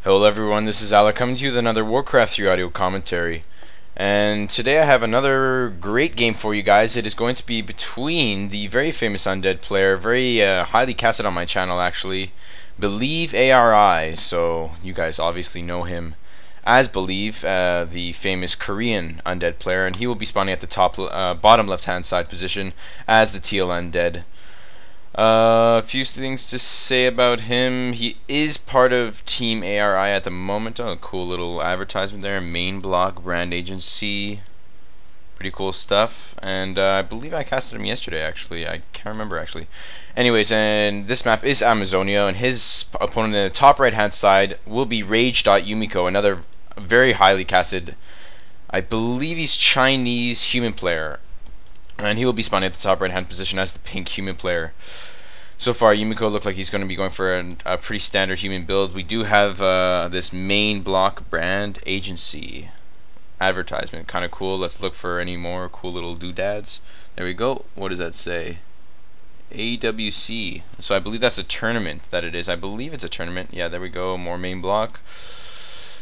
Hello everyone, this is Alec coming to you with another Warcraft 3 audio commentary. And today I have another great game for you guys. It is going to be between the very famous Undead player, very highly casted on my channel actually, Believe ARI. So you guys obviously know him as Believe, the famous Korean Undead player, and he will be spawning at the bottom left hand side position as the teal Undead. A few things to say about him. He is part of Team ARI at the moment. Oh, cool little advertisement there. Main block brand agency. Pretty cool stuff. And I believe I casted him yesterday, actually. I can't remember, actually. Anyways, and this map is Amazonia, and his opponent in the top right-hand side will be Rage.Yumiko, another very highly casted, I believe he's Chinese human player. And he will be spawning at the top right-hand position as the pink human player. So far, Yumiko looked like he's going to be going for a pretty standard human build. We do have this main block brand agency advertisement. Kind of cool. Let's look for any more cool little doodads. There we go. What does that say? AWC. So I believe that's a tournament that it is. I believe it's a tournament. Yeah, there we go. More main block.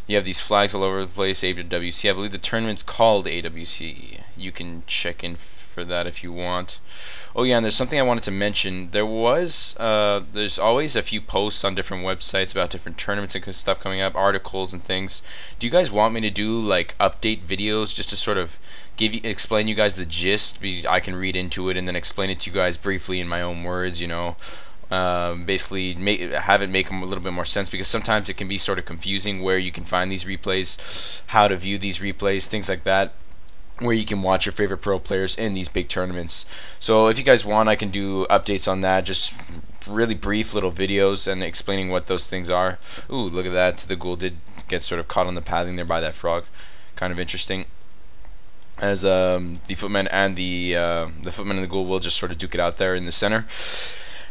You have these flags all over the place. AWC. I believe the tournament's called AWC. You can check in for that if you want. Oh yeah, and there's something I wanted to mention. There's always a few posts on different websites about different tournaments and stuff coming up, articles and things. Do you guys want me to do like update videos just to sort of explain you guys the gist? I can read into it and then explain it to you guys briefly in my own words, you know. Basically have it make them a little bit more sense, because sometimes it can be sort of confusing where you can find these replays, how to view these replays, things like that, where you can watch your favorite pro players in these big tournaments. So if you guys want, I can do updates on that, just really brief little videos and explaining what those things are. Ooh, look at that. The ghoul did get sort of caught on the pathing there by that frog. Kind of interesting. As the footman and the footman and the ghoul will just sort of duke it out there in the center.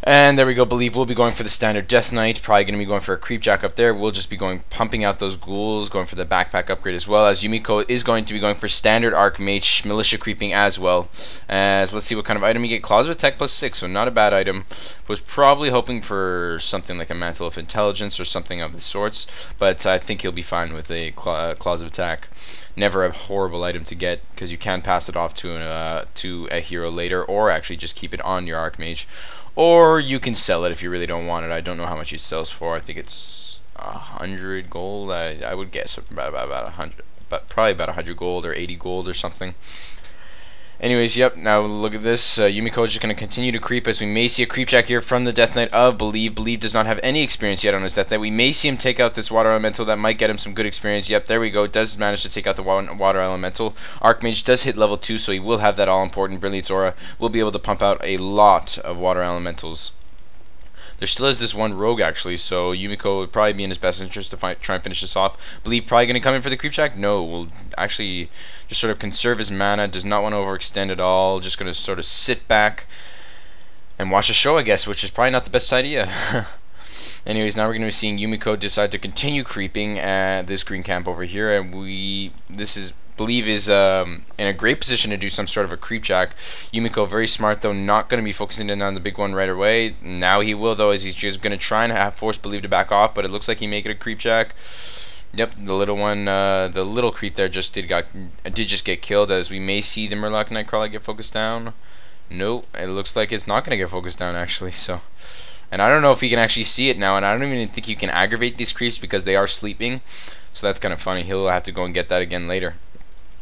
And there we go. Believe we'll be going for the standard Death Knight. Probably going to be going for a Creepjack up there. We'll just be pumping out those ghouls, going for the backpack upgrade as well. As Yumiko is going to be going for standard Archmage, militia creeping as well. As let's see what kind of item you get. Claws of Attack +6, so not a bad item. Was probably hoping for something like a Mantle of Intelligence or something of the sorts, but I think he'll be fine with a Claws of Attack. Never a horrible item to get, because you can pass it off to a hero later, or actually just keep it on your Archmage. Or you can sell it if you really don't want it. I don't know how much it sells for. I think it's 100 gold. I would guess about 100, but probably about 100 gold or 80 gold or something. Anyways, yep. Now look at this. Yumiko is just going to continue to creep, as we may see a Creepjack here from the Death Knight of Believe. Believe does not have any experience yet on his Death Knight. We may see him take out this Water Elemental. That might get him some good experience. Yep, there we go. Does manage to take out the Water Elemental. Archmage does hit level 2, so he will have that all-important Brilliance Aura. Will be able to pump out a lot of Water Elementals. There still is this one rogue actually, so Yumiko would probably be in his best interest to try and finish this off. Believe probably going to come in for the Creepjack? No, will actually just sort of conserve his mana, does not want to overextend at all, just going to sort of sit back and watch the show, I guess, which is probably not the best idea. Anyways, now we're going to be seeing Yumiko decide to continue creeping at this green camp over here, and Believe is in a great position to do some sort of a Creepjack. Yumiko very smart though, not going to be focusing in on the big one right away. Now he will though, as he's just going to try and force Believe to back off, but it looks like he make it a Creepjack. Yep, the little one, the little creep there just did just get killed, as we may see the Murloc Nightcrawler get focused down. Nope, it looks like it's not going to get focused down actually, so. And I don't know if he can actually see it now, and I don't even think you can aggravate these creeps because they are sleeping. So that's kind of funny. He'll have to go and get that again later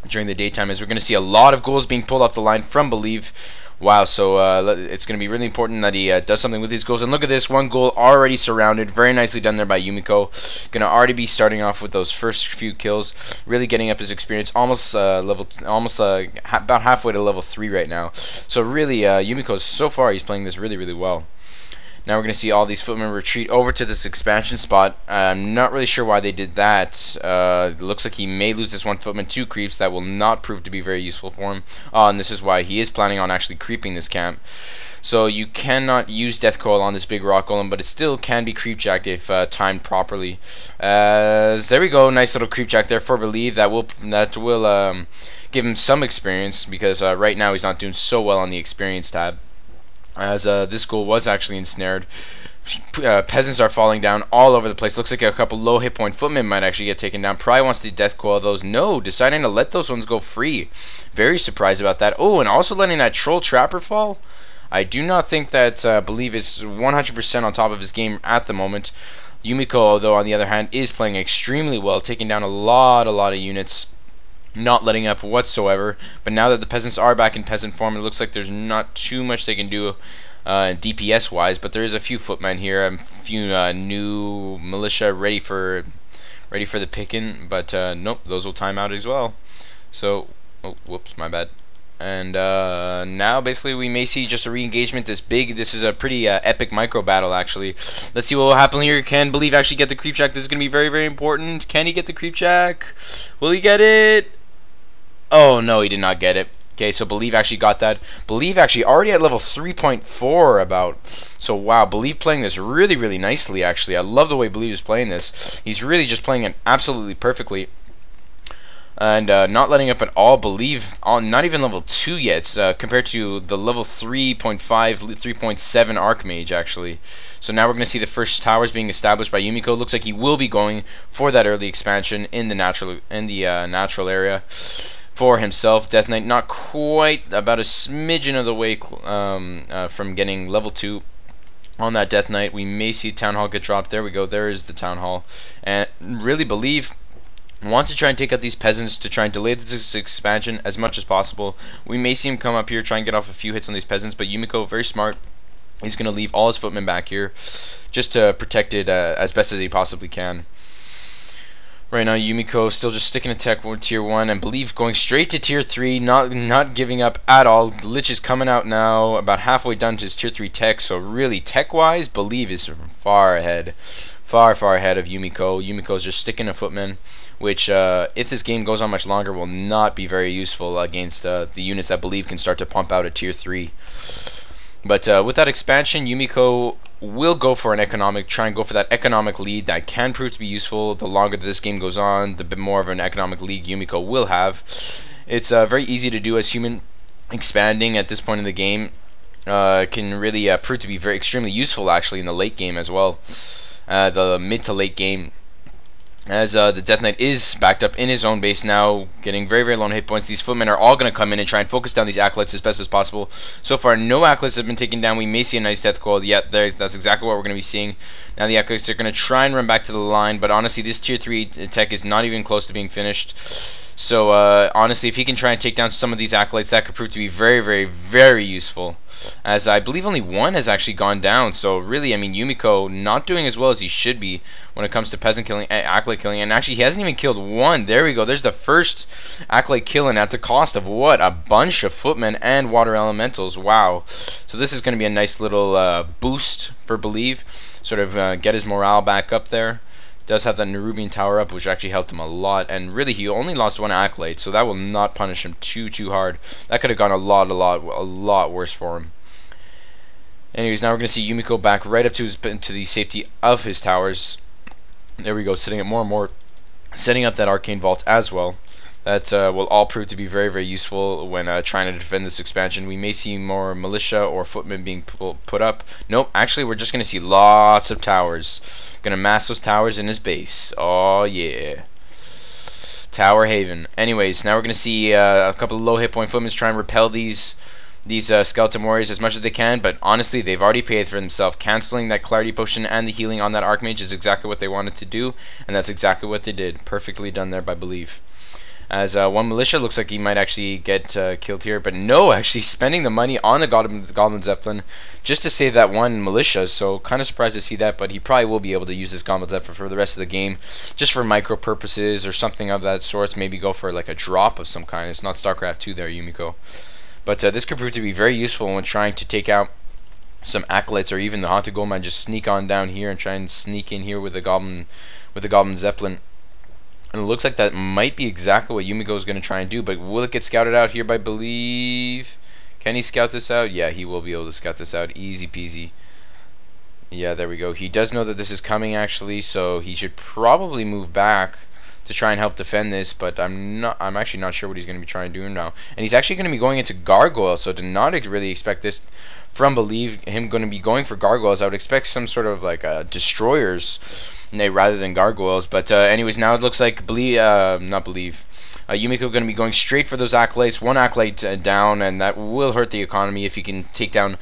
during the daytime, as we're going to see a lot of ghouls being pulled off the line from Believe. Wow, so it's going to be really important that he does something with these ghouls. And look at this, one ghoul already surrounded. Very nicely done there by Yumiko. Going to already be starting off with those first few kills, really getting up his experience. Almost about halfway to level 3 right now. So really, Yumiko, so far he's playing this really, really well. Now we're going to see all these footmen retreat over to this expansion spot. I'm not really sure why they did that. It looks like he may lose this one footman to creeps. That will not prove to be very useful for him. And this is why he is planning on actually creeping this camp. So you cannot use Death Coil on this big rock golem, but it still can be Creepjacked if timed properly. There we go, nice little Creepjack there for Believe. That will give him some experience, because right now he's not doing so well on the experience tab. As this ghoul was actually ensnared, Peasants are falling down all over the place. Looks like a couple low hit point footmen might actually get taken down. Probably wants to death coil those. No, deciding to let those ones go free. Very surprised about that. Oh, and also letting that troll trapper fall. I do not think that Believe is 100% on top of his game at the moment. Yumiko, though, on the other hand, is playing extremely well, taking down a lot of units, not letting up whatsoever. But now that the peasants are back in peasant form, it looks like there's not too much they can do DPS wise, but there is a few footmen here, a few new militia ready for the picking, but nope, those will time out as well. So, oh, whoops, my bad. And now basically we may see just a re-engagement this big. This is a pretty epic micro battle actually. Let's see what will happen here. Can Believe actually get the creep check? This is going to be very important. Can he get the creep check? Will he get it? Oh no, he did not get it. Okay, so Believe actually got that. Believe actually already at level 3.4 about. So wow, Believe playing this really nicely actually. I love the way Believe is playing this. He's really just playing it absolutely perfectly. And not letting up at all. Believe on not even level 2 yet, compared to the level 3.5, 3.7 Archmage actually. So now we're going to see the first towers being established by Yumiko. Looks like he will be going for that early expansion in the natural area for himself. Death Knight not quite, about a smidgen of the way from getting level 2. On that Death Knight, we may see Town Hall get dropped. There we go. There is the Town Hall, and really Believe wants to try and take out these peasants to try and delay this expansion as much as possible. We may see him come up here, try and get off a few hits on these peasants, but Yumiko, very smart, he's going to leave all his footmen back here just to protect it as best as he possibly can. Right now, Yumiko still just sticking to tech tier 1 and Believe going straight to tier 3, not giving up at all. Lich is coming out now, about halfway done to his tier 3 tech, so really tech-wise, Believe is far ahead. Far ahead of Yumiko. Yumiko's just sticking to footmen, which, if this game goes on much longer, will not be very useful against the units that Believe can start to pump out at tier 3. But with that expansion, Yumiko will go for try and go for that economic lead. That can prove to be useful. The longer that this game goes on, the bit more of an economic lead Yumiko will have. It's very easy to do as human. Expanding at this point in the game can really prove to be extremely useful actually in the late game as well. The mid to late game, as the Death Knight is backed up in his own base now, getting very low hit points. These footmen are all going to come in and try and focus down these acolytes as best as possible. So far, no acolytes have been taken down. We may see a nice death coil. Yeah, that's exactly what we're going to be seeing. Now the acolytes are going to try and run back to the line, but honestly, this tier 3 tech is not even close to being finished. So honestly, if he can try and take down some of these acolytes, that could prove to be very useful. As I believe only one has actually gone down, so really, I mean, Yumiko not doing as well as he should be when it comes to peasant killing, acolyte killing, and actually he hasn't even killed one. There we go. There's the first acolyte killing at the cost of what? A bunch of footmen and water elementals. Wow. So this is going to be a nice little boost for Believe, sort of get his morale back up there. Does have that Nerubian tower up, which actually helped him a lot, and really he only lost one acolyte, so that will not punish him too hard. That could have gone a lot worse for him. Anyways, now we're going to see Yumiko back right up to the safety of his towers. There we go, setting up more and more, setting up that arcane vault as well. That will all prove to be very useful when trying to defend this expansion. We may see more militia or footmen being put up. Nope, actually we're just going to see lots of towers. Going to mass those towers in his base. Oh yeah. Tower Haven. Anyways, now we're going to see a couple of low hit point footmen try and repel these skeleton warriors as much as they can, but honestly they've already paid for themselves. Canceling that clarity potion and the healing on that archmage is exactly what they wanted to do, and that's exactly what they did. Perfectly done there by Believe. As one militia looks like he might actually get killed here, but no, actually spending the money on the Goblin Zeppelin just to save that one militia, so kind of surprised to see that, but he probably will be able to use this Goblin Zeppelin for the rest of the game, just for micro purposes or something of that sort. Maybe go for like a drop of some kind. It's not StarCraft 2 there, Yumiko. But this could prove to be very useful when trying to take out some acolytes or even the Haunted Goldmine. Just sneak on down here and try and sneak in here with the Goblin Zeppelin. And it looks like that might be exactly what Yumiko is going to try and do, but will it get scouted out here by Believe? Can he scout this out? Yeah, he will be able to scout this out. Easy peasy. Yeah, there we go. He does know that this is coming actually, so he should probably move back to try and help defend this, but I'm actually not sure what he's going to be trying to do now. And he's actually going to be going into Gargoyle, so to not really expect this from Believe, him going to be going for gargoyles. I would expect some sort of like destroyers rather than gargoyles. But anyways, now it looks like Yumiko going to be going straight for those acolytes. One acolyte down, and that will hurt the economy if he can take down.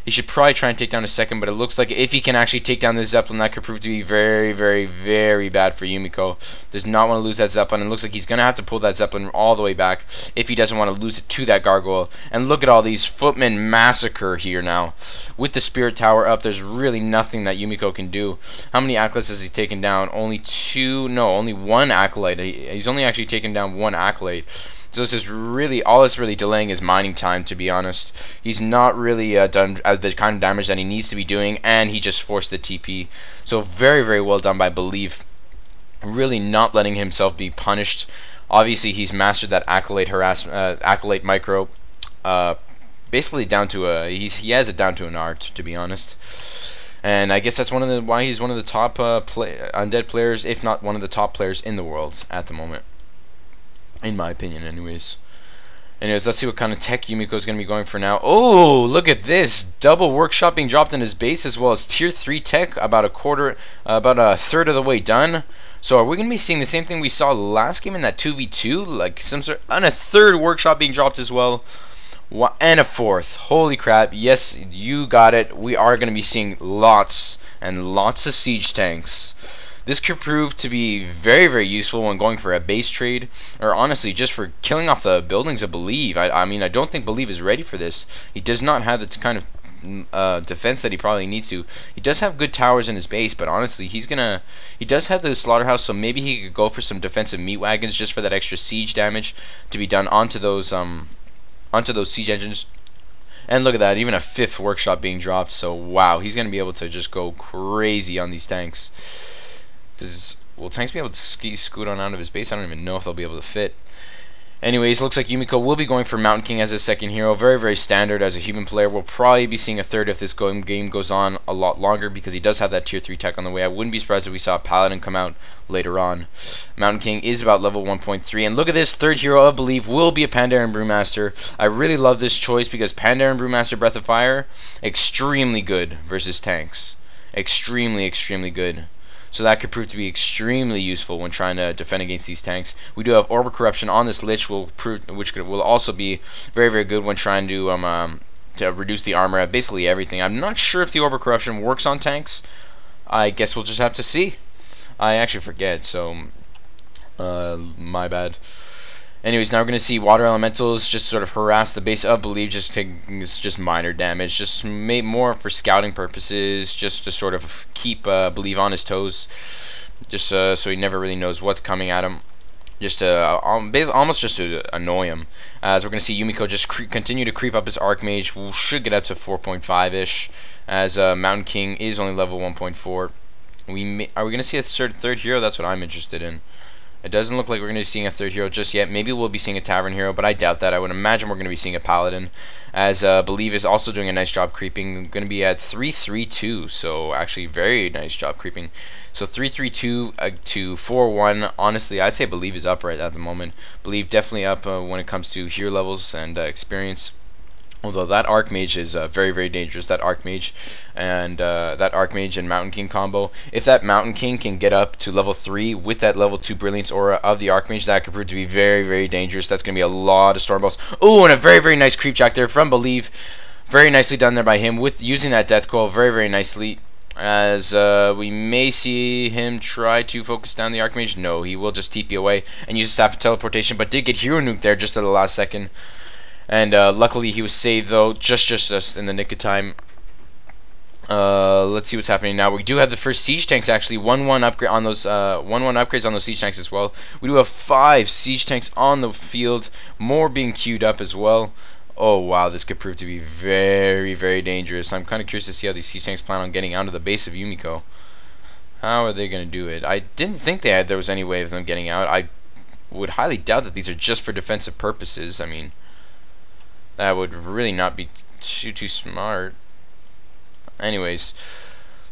He should probably try and take down a second, but it looks like if he can actually take down this Zeppelin, that could prove to be very, very, very bad for Yumiko. Does not want to lose that Zeppelin, and looks like he's going to have to pull that Zeppelin all the way back if he doesn't want to lose it to that Gargoyle. And look at all these footmen massacre here now. With the Spirit Tower up, there's really nothing that Yumiko can do. How many acolytes has he taken down? Only one acolyte. He's only actually taken down one acolyte. So this is really, all it's really delaying is mining time, to be honest. He's not really done the kind of damage that he needs to be doing, and he just forced the TP. So very, very well done by Believe. Really not letting himself be punished. Obviously, he's mastered that acolyte acolyte micro. Basically down to he has it down to an art, to be honest. And I guess that's why he's one of the top Undead players, if not one of the top players in the world at the moment. In my opinion, anyways. Anyways, let's see what kind of tech Yumiko is going to be going for now. Oh, look at this. Double workshop being dropped in his base, as well as tier 3 tech, about a third of the way done. So are we going to be seeing the same thing we saw last game in that 2v2? Like some sort, and a third workshop being dropped as well. And a fourth. Holy crap. Yes, you got it. We are going to be seeing lots and lots of siege tanks. This could prove to be very, very useful when going for a base trade, or honestly, just for killing off the buildings of Believe. I mean, I don't think Believe is ready for this. He does not have the kind of defense that he probably needs to. He does have good towers in his base, but honestly, he does have the slaughterhouse, so maybe he could go for some defensive meat wagons just for that extra siege damage to be done onto those siege engines. And look at that, even a 5th workshop being dropped. So wow, he's gonna be able to just go crazy on these tanks. Will tanks be able to scoot on out of his base? I don't even know if they'll be able to fit. Anyways, looks like Yumiko will be going for Mountain King as his second hero. Very, very standard as a human player. We'll probably be seeing a third if this game goes on a lot longer, because he does have that tier 3 tech on the way. I wouldn't be surprised if we saw Paladin come out later on. Mountain King is about level 1.3. And look at this, third hero of Believe will be a Pandaren Brewmaster. I really love this choice because Pandaren Brewmaster Breath of Fire, extremely good versus tanks. Extremely, extremely good. So that could prove to be extremely useful when trying to defend against these tanks. We do have Orb of Corruption on this Lich, which will also be very, very good when trying to reduce the armor of basically everything. I'm not sure if the Orb of Corruption works on tanks. I guess we'll just have to see. I actually forget, so my bad. Anyways, now we're going to see Water Elementals just sort of harass the base of Believe, just minor damage, just more for scouting purposes, just to sort of keep Believe on his toes, just so he never really knows what's coming at him, just almost just to annoy him. As we're going to see Yumiko just continue to creep up his Archmage, who should get up to 4.5-ish, as Mountain King is only level 1.4. Are we going to see a third hero? That's what I'm interested in. It doesn't look like we're going to be seeing a third hero just yet. Maybe we'll be seeing a Tavern hero, but I doubt that. I would imagine we're going to be seeing a Paladin, as Believe is also doing a nice job creeping. Going to be at 332, so actually very nice job creeping. So 332 to 4-1. Honestly, I'd say Believe is up right at the moment. Believe definitely up when it comes to hero levels and experience. Although that Archmage is very, very dangerous, that Archmage and Mountain King combo. If that Mountain King can get up to level 3 with that level 2 Brilliance Aura of the Archmage, that could prove to be very, very dangerous. That's going to be a lot of Stormballs. Oh, and a very, very nice creep jack there from Believe. Very nicely done there by him with using that Death Coil very, very nicely. As we may see him try to focus down the Archmage. No, he will just TP away and use Staff of Teleportation, but did get Hero Nuke there just at the last second. And luckily he was saved though, just in the nick of time. Let's see what's happening now. We do have the first siege tanks actually. 1-1 upgrade on those 1-1 upgrades on those siege tanks as well. We do have 5 siege tanks on the field, more being queued up as well. Oh wow, this could prove to be very, very dangerous. I'm kind of curious to see how these siege tanks plan on getting out of the base of Yumiko. How are they going to do it? I didn't think there was any way of them getting out. I would highly doubt that these are just for defensive purposes. I mean, that would really not be too smart. Anyways,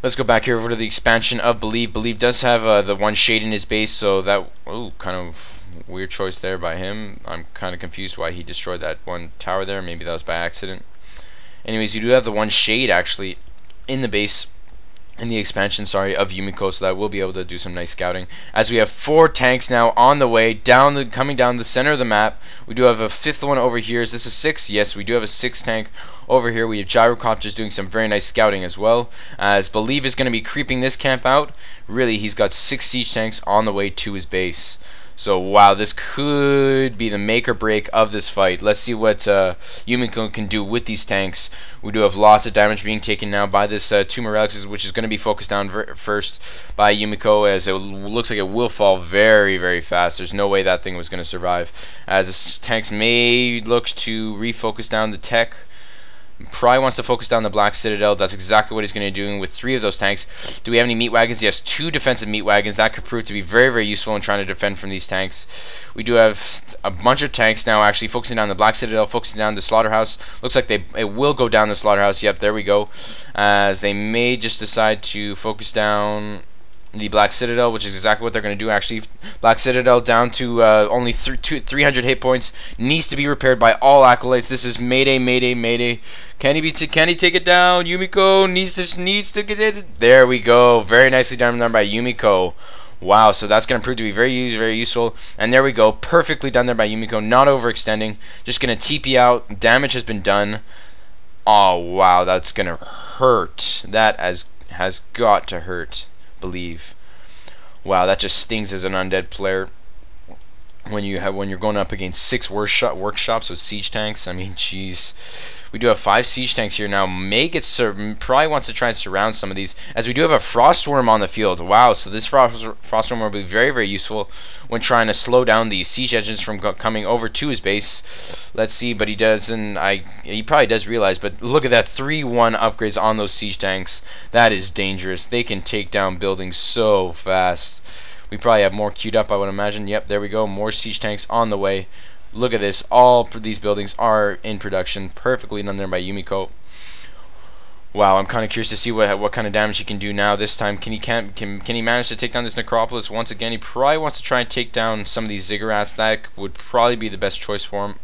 let's go back here over to the expansion of Believe. Believe does have the one shade in his base, so that kind of weird choice there by him. I'm kind of confused why he destroyed that one tower there. Maybe that was by accident. Anyways, you do have the one shade actually in the base, in the expansion, sorry, of Yumiko, so that we'll be able to do some nice scouting. As we have 4 tanks now on the way coming down the center of the map. We do have a 5th one over here. Is this a 6? Yes, we do have a 6th tank over here. We have Gyrocopters doing some very nice scouting as well. As Believe is going to be creeping this camp out. Really, he's got 6 siege tanks on the way to his base. So wow, this could be the make or break of this fight. Let's see what Yumiko can do with these tanks. We do have lots of damage being taken now by this Tumor Relics, which is going to be focused down first by Yumiko, as it looks like it will fall very, very fast. There's no way that thing was going to survive. As this tanks may look to refocus down the tech. Probably wants to focus down the Black Citadel. That's exactly what he's going to be doing with 3 of those tanks. Do we have any meat wagons? Yes, 2 defensive meat wagons. That could prove to be very, very useful in trying to defend from these tanks. We do have a bunch of tanks now actually focusing down the Black Citadel, focusing down the Slaughterhouse. Looks like it will go down the Slaughterhouse. Yep, there we go. As they may just decide to focus down the Black Citadel, which is exactly what they're going to do. Actually, Black Citadel down to only 300 hit points, needs to be repaired by all acolytes. This is Mayday, Mayday, Mayday. Can he take it down? Yumiko needs to get it. There we go. Very nicely done by Yumiko. Wow, so that's going to prove to be very useful. And there we go. Perfectly done there by Yumiko. Not overextending. Just going to TP out. Damage has been done. Oh, wow. That's going to hurt. That has got to hurt. Believe. Wow, that just stings as an Undead player. When you're going up against 6 workshops with siege tanks. I mean, jeez. We do have 5 siege tanks here now. Probably wants to try and surround some of these, as we do have a Frostworm on the field. Wow, so this Frostworm will be very, very useful when trying to slow down these siege engines from coming over to his base. Let's see, but he doesn't. He probably does realize, but look at that 3-1 upgrades on those siege tanks. That is dangerous. They can take down buildings so fast. We probably have more queued up, I would imagine. Yep, there we go. More siege tanks on the way. Look at this. All these buildings are in production. Perfectly done there by Yumiko. Wow, I'm kind of curious to see what kind of damage he can do now. This time, can he manage to take down this Necropolis once again? He probably wants to try and take down some of these Ziggurats. That would probably be the best choice for him.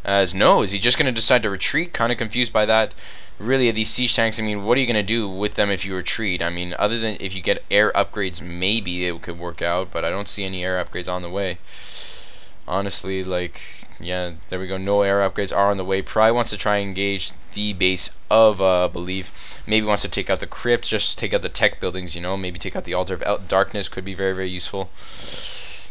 Is he just going to decide to retreat? Kind of confused by that. Really, these siege tanks, I mean, what are you going to do with them if you retreat? I mean, other than if you get air upgrades, maybe it could work out, but I don't see any air upgrades on the way. Honestly, like, yeah, there we go. No air upgrades are on the way. Probably wants to try and engage the base of Believe. Maybe wants to take out the crypt, just take out the tech buildings, you know. Maybe take out the Altar of Darkness could be very, very useful.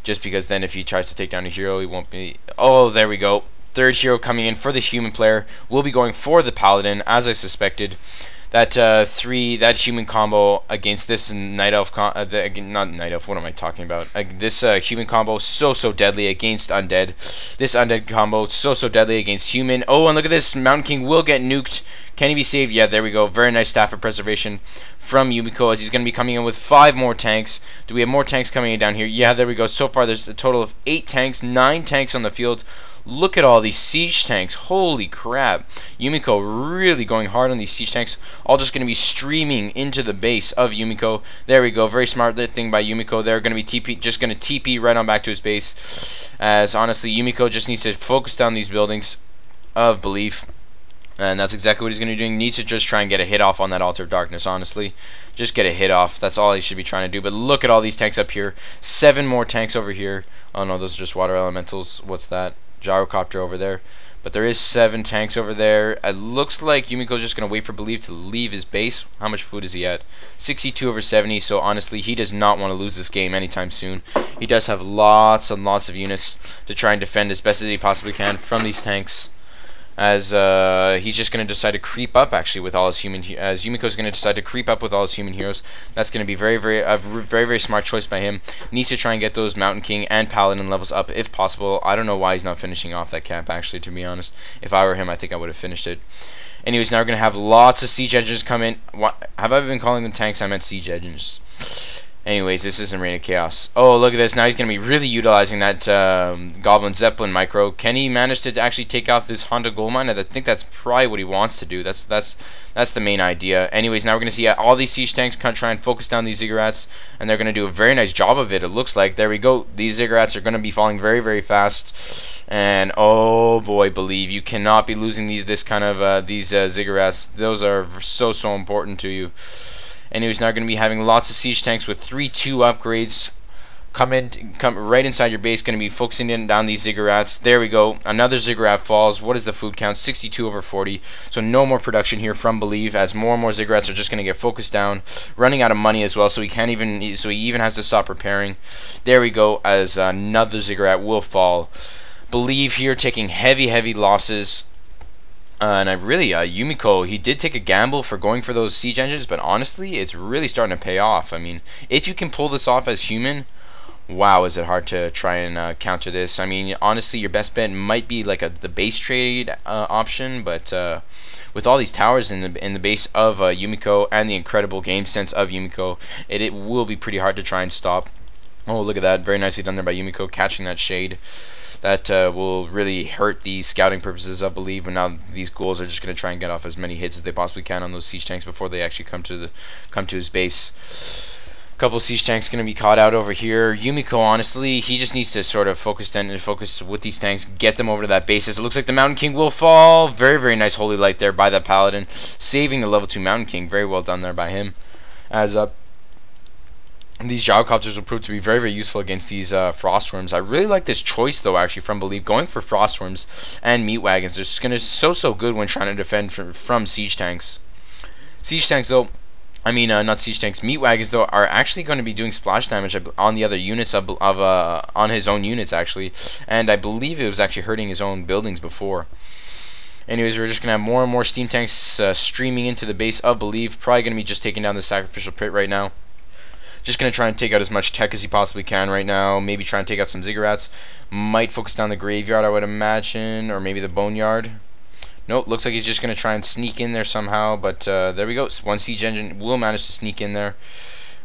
Just because then if he tries to take down a hero, he won't be... Oh, there we go. 3rd hero coming in for the human player. We'll be going for the Paladin, as I suspected. That that human combo against this Night Elf, not Night Elf, what am I talking about? This human combo, so deadly against Undead. This Undead combo, so deadly against human. Oh, and look at this, Mountain King will get nuked. Can he be saved? Yeah, there we go. Very nice Staff of Preservation from Yumiko, as he's going to be coming in with 5 more tanks. Do we have more tanks coming in down here? Yeah, there we go. So far, there's a total of 8 tanks, 9 tanks on the field. Look at all these siege tanks. Holy crap. Yumiko really going hard on these siege tanks. All just going to be streaming into the base of Yumiko. There we go. Very smart thing by Yumiko. They're going to be just going to TP right on back to his base. As honestly, Yumiko just needs to focus down these buildings of Belief. And that's exactly what he's going to be doing. Needs to just try and get a hit off on that Altar of Darkness, honestly. Just get a hit off. That's all he should be trying to do. But look at all these tanks up here. 7 more tanks over here. Oh no, those are just water elementals. What's that? Gyrocopter over there. But there is 7 tanks over there. It looks like Yumiko's just going to wait for Believe to leave his base. How much food is he at? 62 over 70. So honestly, he does not want to lose this game anytime soon. He does have lots and lots of units to try and defend as best as he possibly can from these tanks. As he's just going to decide to creep up actually with all his human. As Yumiko's going to decide to creep up with all his human heroes. That's going to be very smart choice by him. Needs to try and get those Mountain King and Paladin levels up if possible. I don't know why he's not finishing off that camp actually, to be honest. If I were him, I think I would have finished it. Anyways, now we're going to have lots of siege engines come in. Have I been calling them tanks? I meant siege engines. Anyways, this isn't Reign of Chaos. Oh, look at this. Now he's going to be really utilizing that Goblin Zeppelin micro. Can he manage to actually take off this Honda Gold Mine? I think that's probably what he wants to do. That's the main idea. Anyways, now we're going to see all these siege tanks kind of try and focus down these ziggurats, and they're going to do a very nice job of it, it looks like. There we go. These ziggurats are going to be falling very, very fast. And oh boy, believe you cannot be losing these ziggurats. Those are so important to you. Anyways, now going to be having lots of siege tanks with 3-2 upgrades. Come right inside your base. Going to be focusing down these ziggurats. There we go. Another ziggurat falls. What is the food count? 62 over 40. So no more production here from Believe, as more and more ziggurats are just going to get focused down, running out of money as well. So he even has to stop repairing. There we go. As another ziggurat will fall. Believe here taking heavy losses. And I really, Yumiko, he did take a gamble for going for those siege engines, but honestly, it's really starting to pay off. I mean, if you can pull this off as human, wow, is it hard to try and counter this. I mean, honestly, your best bet might be like the base trade option, but with all these towers in the base of Yumiko and the incredible game sense of Yumiko, it will be pretty hard to try and stop. Oh, look at that. Very nicely done there by Yumiko, catching that shade. That will really hurt the scouting purposes, I believe. But now these ghouls are just going to try and get off as many hits as they possibly can on those siege tanks before they actually come to his base. A couple of siege tanks going to be caught out over here. Yumiko, honestly, he just needs to sort of focus with these tanks, get them over to that base. As it looks like the Mountain King will fall. Very nice holy light there by that paladin, saving the level 2 Mountain King. Very well done there by him. As these gyrocopters will prove to be very useful against these frostworms. I really like this choice though, actually, from Believe, going for frostworms and meat wagons. They're just gonna so good when trying to defend from siege tanks. Siege tanks though, I mean not siege tanks. Meat wagons though are actually going to be doing splash damage on the other units on his own units actually, and I believe it was actually hurting his own buildings before. Anyways, we're just going to have more and more steam tanks streaming into the base of Believe. Probably going to be just taking down the sacrificial pit right now. Just going to try and take out as much tech as he possibly can right now. Maybe try and take out some ziggurats. Might focus down the graveyard, I would imagine. Or maybe the boneyard. Nope, looks like he's just going to try and sneak in there somehow. But there we go. One siege engine will manage to sneak in there.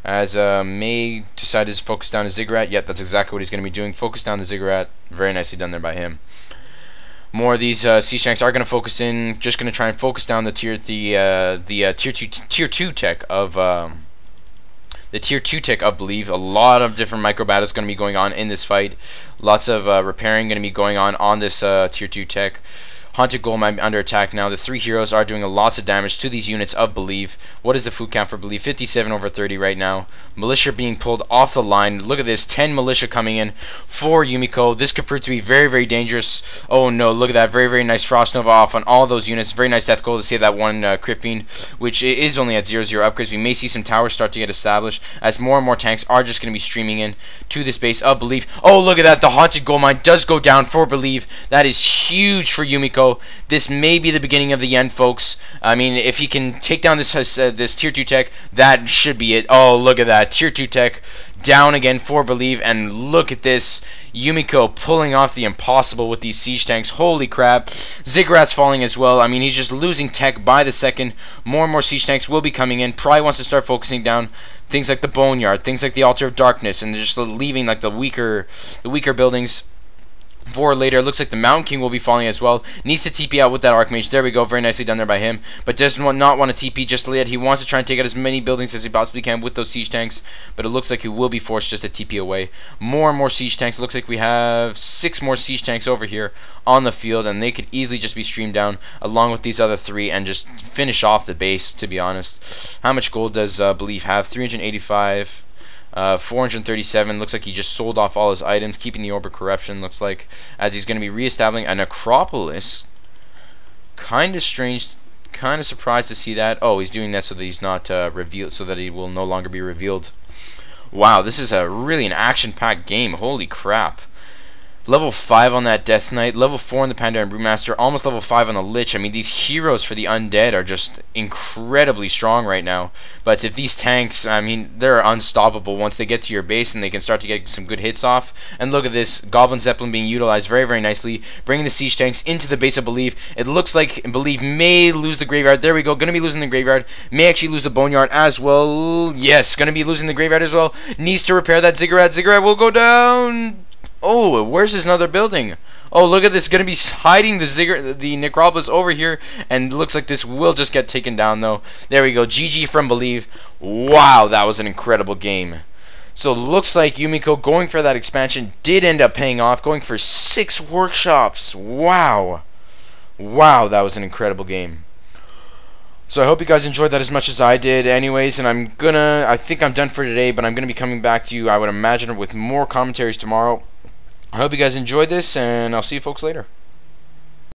As May decided to focus down his ziggurat. Yep, that's exactly what he's going to be doing. Focus down the ziggurat. Very nicely done there by him. More of these siege tanks are going to focus in. Just going to try and focus down the tier 2 tech of... the tier 2 tech, I believe. A lot of different micro battles going to be going on in this fight. Lots of repairing going to be going on this tier 2 tech. Haunted Golem might be under attack now. The 3 heroes are doing lots of damage to these units of Believe. What is the food count for Believe? 57 over 30 right now. Militia being pulled off the line. Look at this. 10 militia coming in for Yumiko. This could prove to be very dangerous. Oh no, look at that. Very nice Frost Nova off on all those units. Very nice Death Goal to save that one Crit Fiend, which is only at 0/0 upgrades. We may see some towers start to get established as more and more tanks are just going to be streaming in to this base of Believe. Oh, look at that. The Haunted Gold Mine does go down for Believe. That is huge for Yumiko. This may be the beginning of the end, folks. I mean, if he can take down this tier 2 tech, that should be it. Oh, look at that. Tier 2 tech down again for Believe, and look at this. Yumiko pulling off the impossible with these siege tanks. Holy crap. Ziggurat's falling as well. I mean, he's just losing tech by the second. More and more siege tanks will be coming in. Probably wants to start focusing down things like the Boneyard, things like the Altar of Darkness, and just leaving like the weaker buildings for later. Looks like the Mountain King will be falling as well. Needs to TP out with that Archmage. There we go. Very nicely done there by him. But does not want to TP just yet. He wants to try and take out as many buildings as he possibly can with those siege tanks. But it looks like he will be forced just to TP away. More and more siege tanks. It looks like we have 6 more siege tanks over here on the field. And they could easily just be streamed down along with these other 3 and just finish off the base, to be honest. How much gold does Believe have? 385. 437. Looks like he just sold off all his items, keeping the Orb of Corruption, looks like, as he's going to be reestablishing a necropolis. Kind of strange, kind of surprised to see that. Oh, he's doing that so that he's not revealed, so that he will no longer be revealed. Wow, this is really an action-packed game. Holy crap. Level 5 on that Death Knight, level 4 on the Pandaren Brewmaster, almost level 5 on the Lich. I mean, these heroes for the Undead are just incredibly strong right now. But if these tanks, I mean, they're unstoppable once they get to your base and they can start to get some good hits off. And look at this, Goblin Zeppelin being utilized very, very nicely, bringing the siege tanks into the base of Believe. It looks like Believe may lose the Graveyard. There we go, going to be losing the Graveyard. May actually lose the Boneyard as well. Yes, going to be losing the Graveyard as well. Needs to repair that Ziggurat. Ziggurat will go down. Oh, where's his other building? Oh, look at this. Going to be hiding the Necropolis over here. And looks like this will just get taken down, though. There we go. GG from Believe. Wow, that was an incredible game. So, looks like Yumiko going for that expansion did end up paying off. Going for 6 workshops. Wow. Wow, that was an incredible game. So I hope you guys enjoyed that as much as I did anyways, and I think I'm done for today, but I'm gonna be coming back to you, I would imagine, with more commentaries tomorrow. I hope you guys enjoyed this, and I'll see you folks later.